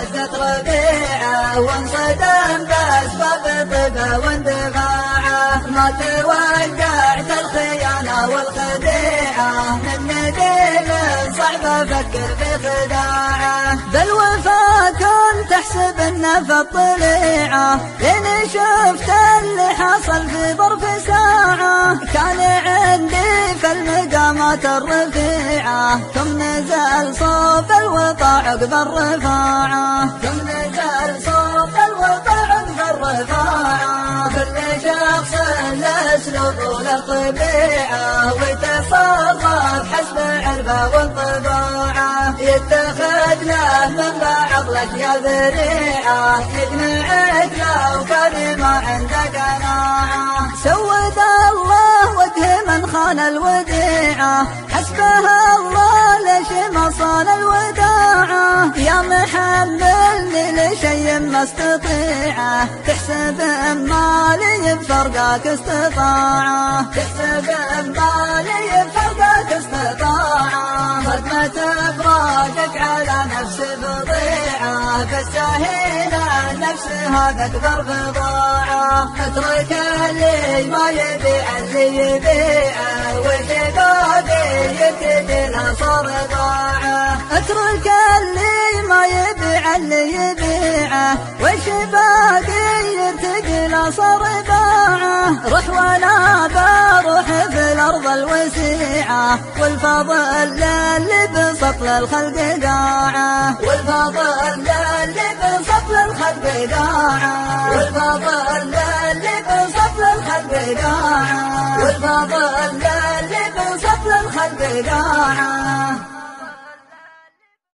هزت ربيعه وانصدم بأسباب طبه واندفاعه. ما توقعت الخيانة والخديعة من نديم صعب أفكر في خداعه. بالوفا كنت أحسب إنه في الطليعة لين شفت اللي حصل في ظرف ساعة. كان عندي في المقامات الرفيعة ثم نزل صوب الوطا عقب الرفاعة. ثم نزل صوب الوطا عقب الرفاعة. كل شخص له اسلوب وله طبيعة ويتصرف حسب عرفه وانطباعه. يتخذ له من بعض الاشياء ذريعة يجمعك له وكان ما عنده قناعة. سود الله وجه من خان الوديعة حسبها الله ليش ما صان الوداعة. يا محملني لشيء ما استطيعه تحسب مالي بفرقك استطاعه. تحسب مالي بفرقك استطاعه. صدمة افراقك على نفس بضيعه بالسهيلة نفسها تكبر بضاعه. اترك اللي ما يبيع اللي يبيعه وشبابي يبتدلها صار ضاعه. اترك اللي ما يبيع اللي يبيعه وش باقي يرتقي له صار باعه. روح وانا بروح في الارض الوسيعه والفضل للي بسط للخلق داعه. والفضل للي بسط للخلق داعه. والفضل للي بسط للخلق داعه. والفضل للي بسط للخلق داعه.